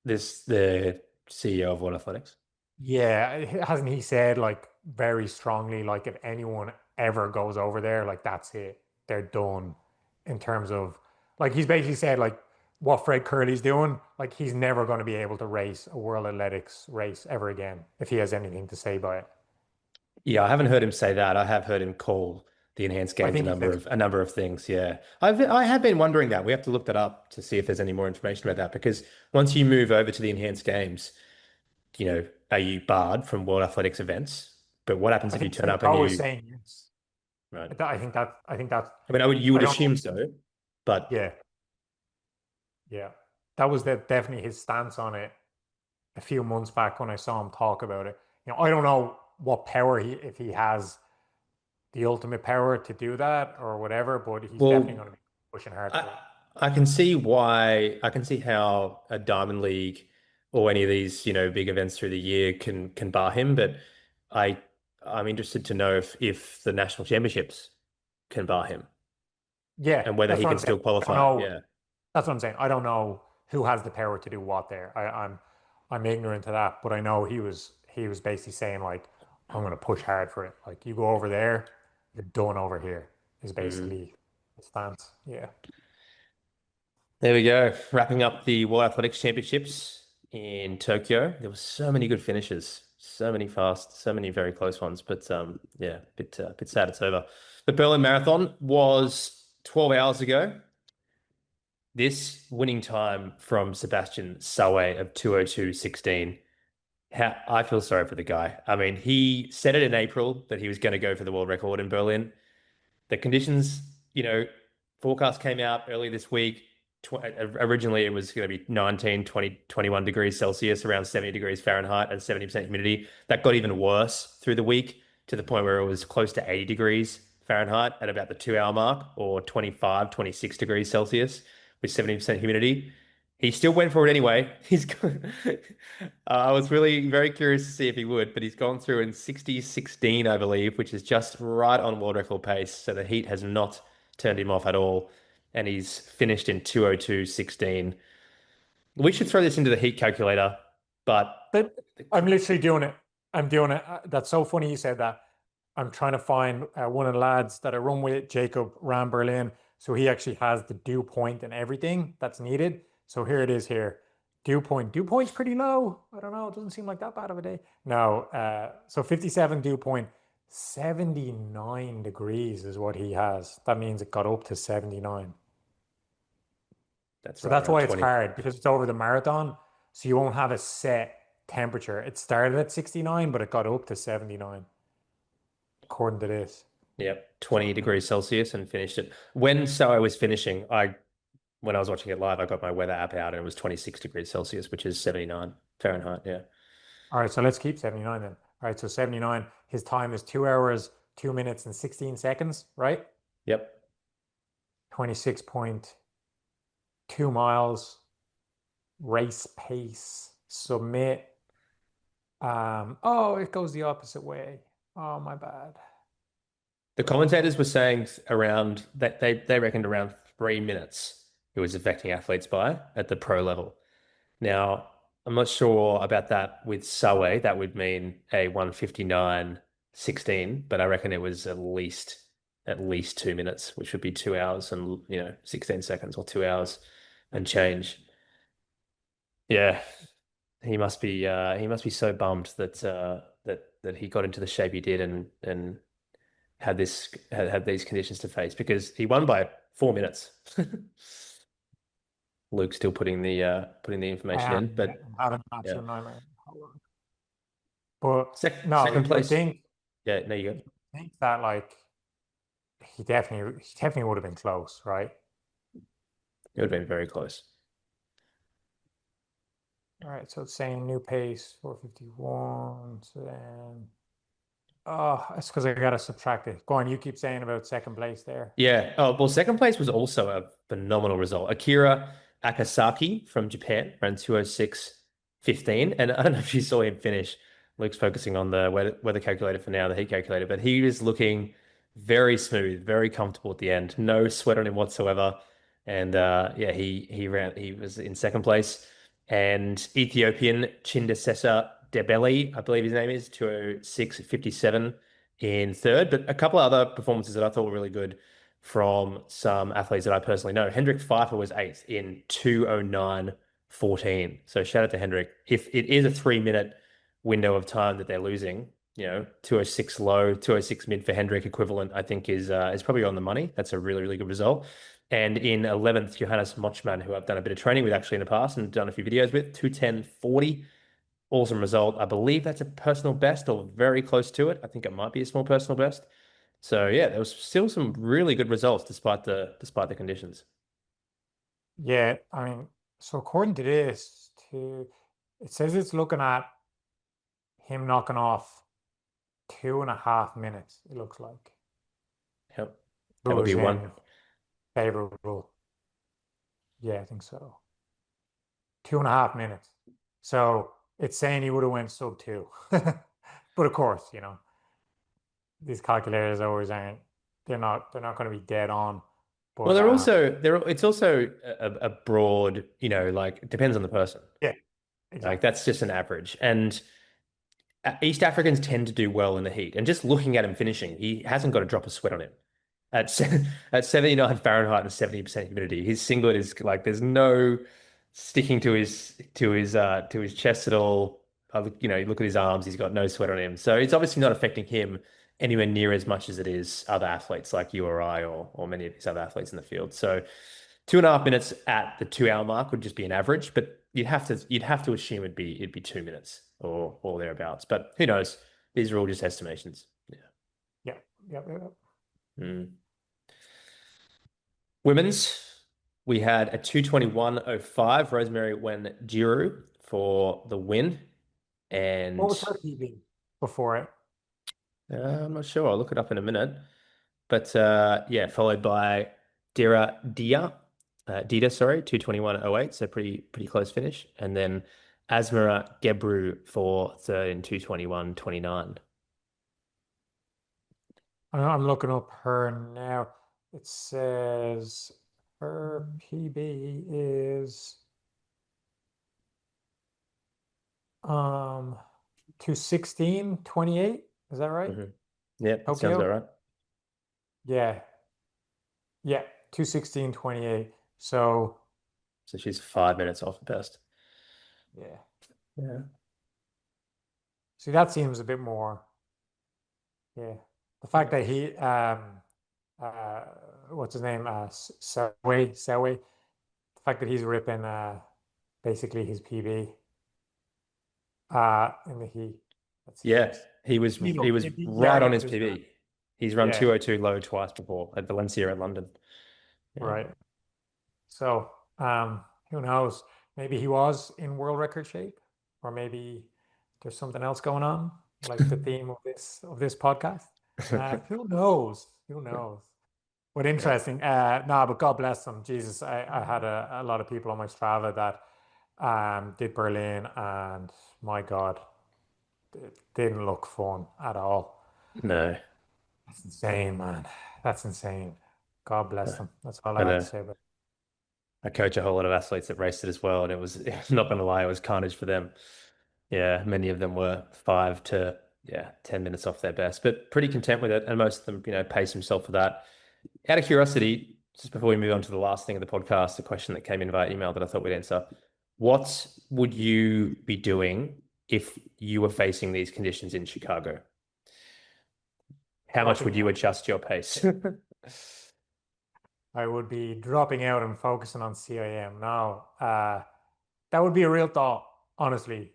This the CEO of World Athletics. Yeah, hasn't he said like very strongly, like if anyone ever goes over there, like that's it, they're done in terms of like he's basically said like what Fred Curley's doing, like he's never going to be able to race a World Athletics race ever again if he has anything to say about it. Yeah, I haven't heard him say that. I have heard him call the enhanced I games think he said a number of things. Yeah. I have been wondering that. We have to look that up to see if there's any more information about that because once you move over to the enhanced games, are you barred from World Athletics events? But what happens I if you think turn Seb up and Coe was you saying yes. right? I think that's I mean, you I would don't know. assume so, but Yeah, yeah. That was definitely his stance on it a few months back when I saw him talk about it. I don't know what power if he has the ultimate power to do that or whatever, but he's definitely well, going to be pushing hard I for it. I can see why I can see how a Diamond League or any of these, big events through the year can bar him, but I I'm interested to know if the national championships can bar him Yeah, and whether that's he what can I'm saying. still I don't qualify. know. Yeah. That's what I'm saying. I don't know who has the power to do what there. I'm ignorant to that, but I know he was basically saying like, I'm gonna push hard for it. Like you go over there, you're done over here, is Mm. basically the stance. Yeah. There we go. Wrapping up the World Athletics Championships in Tokyo. There were so many good finishes, so many fast, so many very close ones. But yeah, bit sad it's over. The Berlin Marathon was 12 hours ago. This winning time from Sebastian Sawe of 2:02:16. I feel sorry for the guy. I mean, he said it in April that he was going to go for the world record in Berlin. The conditions, you know, forecast came out early this week. Originally, it was going to be 19, 20, 21 degrees Celsius, around 70 degrees Fahrenheit, and 70% humidity. That got even worse through the week to the point where it was close to 80 degrees Fahrenheit at about the 2 hour mark, or 25, 26 degrees Celsius with 70% humidity. He still went for it anyway. I was really very curious to see if he would, but he's gone through in 60:16, I believe, which is just right on world record pace. So the heat has not turned him off at all. And he's finished in 2:02:16. We should throw this into the heat calculator, but But the, I'm literally doing it. I'm doing it. That's so funny you said that. I'm trying to find one of the lads that I run with, Jacob ran Berlin. So he actually has the dew point and everything that's needed. So here it is here. Dew point. Dew point's pretty low. I don't know. It doesn't seem like that bad of a day. No. So 57 dew point, 79 degrees is what he has. That means it got up to 79. That's So right, that's around why it's 20. hard because it's over the marathon. So you won't have a set temperature. It started at 69, but it got up to 79, according to this. Yep, So 20 degrees Celsius and finished it. When I was finishing, when I was watching it live, I got my weather app out and it was 26 degrees Celsius, which is 79 Fahrenheit. Yeah. all right, so let's keep 79 then. All right, so 79, his time is 2 hours, 2 minutes, and 16 seconds, right? Yep. 26.2 miles, race pace, submit. Oh, it goes the opposite way. Oh, my bad. The commentators were saying around that they reckoned around 3 minutes it was affecting athletes by at the pro level. Now, I'm not sure about that with Sawe. That would mean a 1:59:16, but I reckon it was at least 2 minutes, which would be 2 hours and 16 seconds or 2 hours and change. Yeah, he must be so bummed that he got into the shape he did and had these conditions to face because he won by 4 minutes. Luke's still putting the I information am, in, yeah, but I'm having an yeah. absolute nightmare. Hold on. But no, Second place. Yeah, no, you go. you think that like he definitely would have been close, right? It would have been very close. All right, so it's saying new pace 451. So then, oh, it's because I gotta subtract it. Go on, you keep saying about second place there. Yeah. Oh, well, second place was also a phenomenal result. Akira Akasaki from Japan ran 2:06:15. And I don't know if you saw him finish. Luke's focusing on the weather calculator for now, the heat calculator, but he was looking very smooth, very comfortable at the end. No sweat on him whatsoever. And yeah, he was in second place. And Ethiopian Chindasesa Debele, I believe his name is, 2:06:57 in third, but a couple of other performances that I thought were really good from some athletes that I personally know. Hendrik Pfeiffer was eighth in 2:09:14. So shout out to Hendrik. If it is a 3 minute window of time that they're losing, 2:06 low, 2:06 mid for Hendrik equivalent, I think is probably on the money. That's a really, really good result. And in 11th, Johannes Mochman, who I've done a bit of training with actually in the past and done a few videos with, 2:10:40. Awesome result. I believe that's a personal best or very close to it. I think it might be a small personal best. So yeah, there was still some really good results despite the conditions. Yeah, I mean, so according to this, it says it's looking at him knocking off 2.5 minutes, it looks like. Yep. That would be one. Version favorable. Yeah, I think so. 2.5 minutes. So it's saying he would have went sub two. But of course, these calculators always aren't, they're not going to be dead on. Well, But it's also a broad, like it depends on the person. yeah, Like exactly. that's just an average. And East Africans tend to do well in the heat. And just looking at him finishing, he hasn't got a drop of sweat on him. At 79 Fahrenheit and 70% humidity, his singlet is like there's no sticking to his chest at all. You look at his arms, he's got no sweat on him. So it's obviously not affecting him anywhere near as much as it is other athletes like you or I or many of these other athletes in the field. So 2.5 minutes at the 2 hour mark would just be an average, but you'd have to assume it'd be 2 minutes or thereabouts. But who knows? These are all just estimations. Yeah. Yeah, yeah, yeah. Mm. Women's, we had a 2:21:05 Rosemary Wen-Giroux for the win. What And was her PB before it? I'm not sure. I'll look it up in a minute. But yeah, followed by Dida, sorry, 2:21:08. So pretty close finish. And then Asmara Gebru for third in 2:21:29. I'm looking up her now. It says her PB is um 2:16:28. Is that right? Hmm. Yeah, sounds about Tokyo? right. Yeah. Yeah. 2:16:28. So So she's 5 minutes off the best. yeah. Yeah. See, that seems a bit more. Yeah. The fact that he uh what's his name? Selway. The fact that he's ripping basically his PB in the heat. That's Yeah, he illegal. was He right already on did his his time. PB. He's run Yeah, 202 low twice before at Valencia and London. Yeah. right. So, who knows? Maybe he was in world record shape, or maybe there's something else going on, like the theme of this podcast. Who knows? Who knows? What Yeah. interesting. No, but God bless them. Jesus, I had a lot of people on my Strava that did Berlin, and my God, it didn't look fun at all. No, That's insane, man. That's insane. God bless them. That's all I I have to know. say about I coach a whole lot of athletes that raced it as well, and it was not gonna lie, it was carnage for them. Yeah, many of them were 5 to 10 minutes off their best, but pretty content with it. And most of them, pace themselves for that. Out of curiosity, just before we move on to the last thing of the podcast, a question that came in via email that I thought we'd answer. What would you be doing if you were facing these conditions in Chicago? How much would dropping you out. adjust your pace? I would be dropping out and focusing on CIM. Now, that would be a real thought, honestly.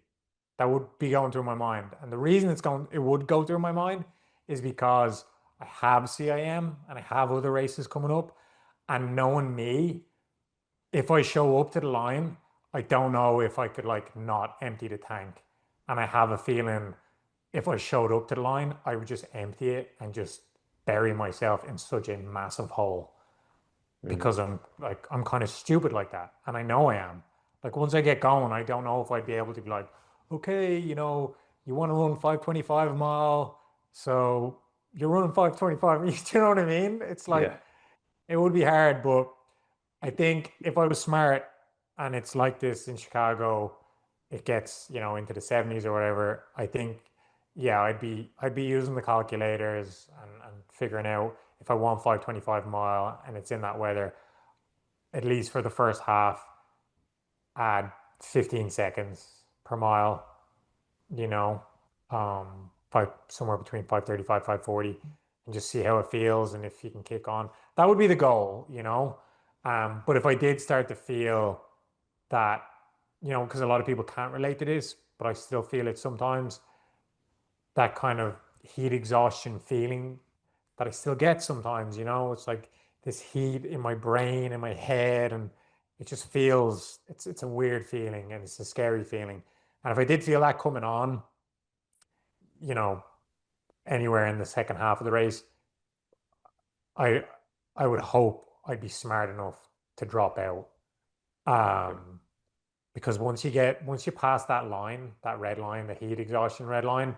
That would be going through my mind. And the reason it would go through my mind is because I have CIM and I have other races coming up. And knowing me, if I show up to the line, I don't know if I could like not empty the tank. And I have a feeling if I showed up to the line, I would just empty it and just bury myself in such a massive hole Mm, because I'm kind of stupid like that. And I know I am. Like once I get going, I don't know if I'd be able to be like, okay, you want to run 525 a mile, so you're running 525. Do you know what I mean? It's like yeah. it would be hard, but I think if I was smart and it's like this in Chicago, it gets, into the 70s or whatever, I think, yeah, I'd be using the calculators and figuring out if I want 525 mile and it's in that weather, at least for the first half, add 15 seconds per mile, you know, somewhere between 535, 540, and just see how it feels and if you can kick on. That would be the goal. But if I did start to feel that, because a lot of people can't relate to this, but I still feel it sometimes, that kind of heat exhaustion feeling that I still get sometimes, it's like this heat in my brain, in my head, and it just feels it's a weird feeling and it's a scary feeling. And if I did feel that coming on, you know, anywhere in the second half of the race, I I would hope I'd be smart enough to drop out. Um, because once you pass that line, that red line, the heat exhaustion red line,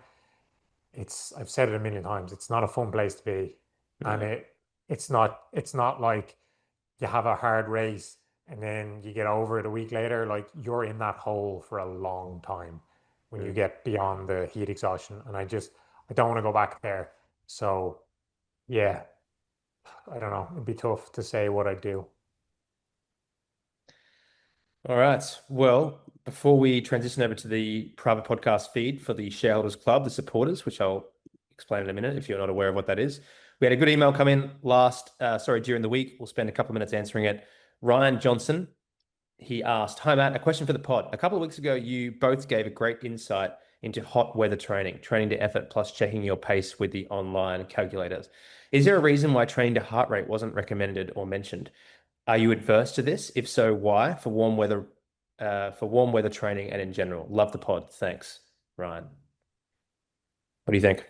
I've said it a million times, it's not a fun place to be. And No. it's not like you have a hard race and then you get over it a week later. Like you're in that hole for a long time when you Mm. get beyond the heat exhaustion. And I don't want to go back there. So yeah, I don't know. It'd be tough to say what I'd do. All right. Well, before we transition over to the private podcast feed for the Shareholders Club, the supporters, which I'll explain in a minute if you're not aware of what that is. We had a good email come in during the week. We'll spend a couple of minutes answering it. Ryan Johnson, he asked, Hi, Matt, a question for the pod. A couple of weeks ago, you both gave a great insight into hot weather training to effort, plus checking your pace with the online calculators. Is there a reason why training to heart rate wasn't recommended or mentioned? Are you adverse to this? If so, why? For warm weather training and in general. Love the pod. Thanks, Ryan. What do you think?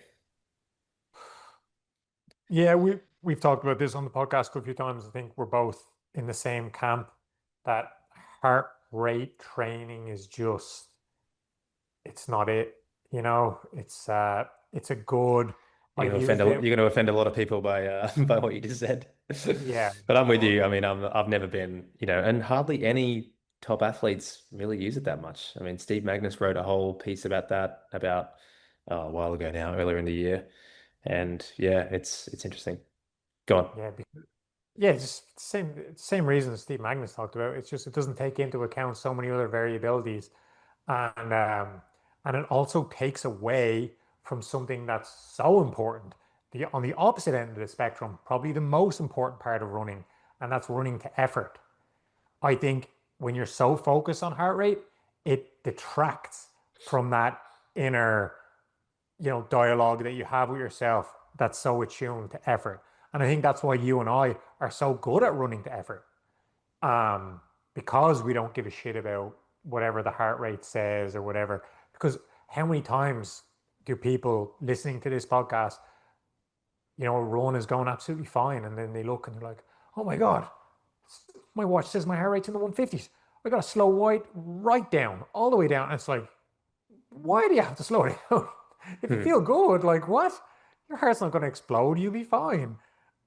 Yeah, we've talked about this on the podcast a few times. I think we're both in the same camp that heart rate training is just it's not it. It's a good. I You're gonna offend used a, it. you're gonna offend a lot of people by by what you just said. Yeah. But I'm with So you. I mean, I've never been, and hardly any top athletes really use it that much. I mean, Steve Magnus wrote a whole piece about that about a while ago now, earlier in the year. And yeah, it's interesting. Go on. yeah, yeah, just same reason Steve Magnus talked about. It's just it doesn't take into account so many other variabilities, and um, and it also takes away from something that's so important. On the opposite end of the spectrum, probably the most important part of running, and that's running to effort. I think when you're so focused on heart rate, it detracts from that inner, dialogue that you have with yourself that's so attuned to effort. And I think that's why you and I are so good at running to effort. Because we don't give a shit about whatever the heart rate says or whatever. Because how many times do people listening to this podcast, a run is going absolutely fine, and then they look and they're like, oh my God, my watch says my heart rate's in the 150s. I got to slow right down, all the way down. And it's like, why do you have to slow it down? If you Hmm. feel good, like what? Your heart's not going to explode. You'll be fine.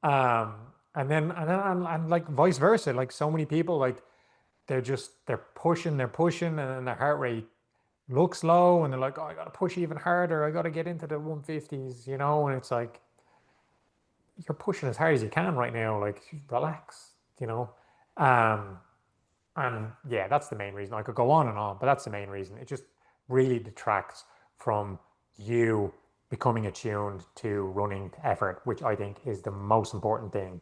Um, and like vice versa. Like so many people, like they're pushing, and then their heart rate looks low, and they're like, oh, I got to push even harder. I got to get into the 150s, and it's like you're pushing as hard as you can right now. Like relax, you know. Um, and yeah, that's the main reason. I could go on, but that's the main reason. It just really detracts from you becoming attuned to running to effort, which I think is the most important thing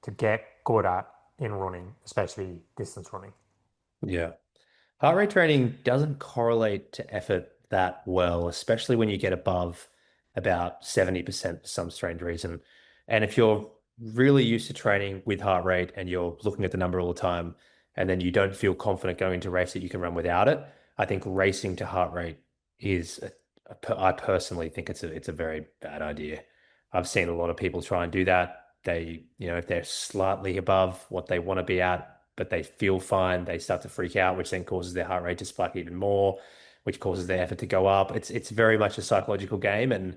to get good at in running, especially distance running. Yeah. Heart rate training doesn't correlate to effort that well, especially when you get above about 70% for some strange reason. And if you're really used to training with heart rate and you're looking at the number all the time, and then you don't feel confident going into a race that you can run without it, I think racing to heart rate is, I personally think it's a very bad idea. I've seen a lot of people try and do that. If they're slightly above what they want to be at, but they feel fine, they start to freak out, which then causes their heart rate to spike even more, which causes their effort to go up. It's very much a psychological game, and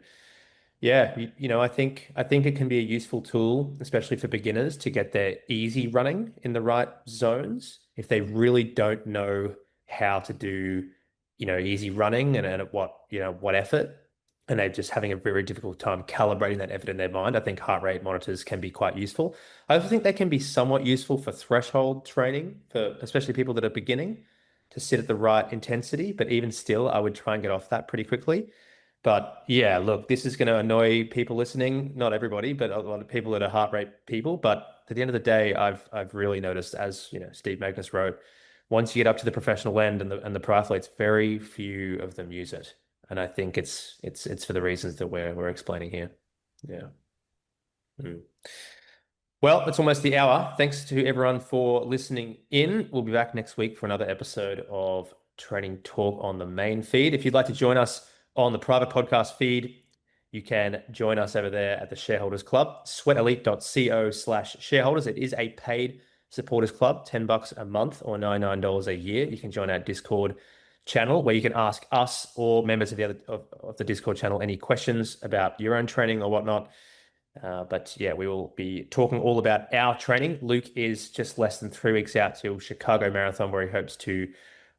yeah, I think it can be a useful tool, especially for beginners, to get their easy running in the right zones. If they really don't know how to do, easy running and at what effort, and they're just having a very difficult time calibrating that effort in their mind, I think heart rate monitors can be quite useful. I also think they can be somewhat useful for threshold training for especially people that are beginning to sit at the right intensity. But even still, I would try and get off that pretty quickly. But yeah, look, this is going to annoy people listening. Not everybody, but a lot of people that are heart rate people. But at the end of the day, I've really noticed, as Steve Magnus wrote, once you get up to the professional end and the pro athletes, very few of them use it. And I think it's for the reasons that we're explaining here. Yeah. Mm. Well, it's almost the hour. Thanks to everyone for listening in. We'll be back next week for another episode of Training Talk on the main feed. If you'd like to join us on the private podcast feed, you can join us over there at the Shareholders Club, sweatelite.co/shareholders. It is a paid supporters club, $10 a month or $99 a year. You can join our Discord channel where you can ask us or members of the Discord channel any questions about your own training or whatnot. But yeah, we will be talking all about our training. Luke is just less than 3 weeks out till Chicago Marathon, where he hopes to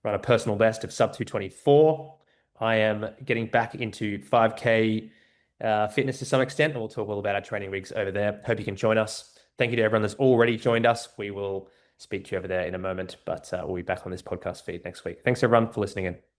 run a personal best of sub 224. I am getting back into 5K fitness to some extent, and we'll talk all about our training rigs over there. Hope you can join us. Thank you to everyone that's already joined us. We will speak to you over there in a moment, but we'll be back on this podcast feed next week. Thanks everyone for listening in.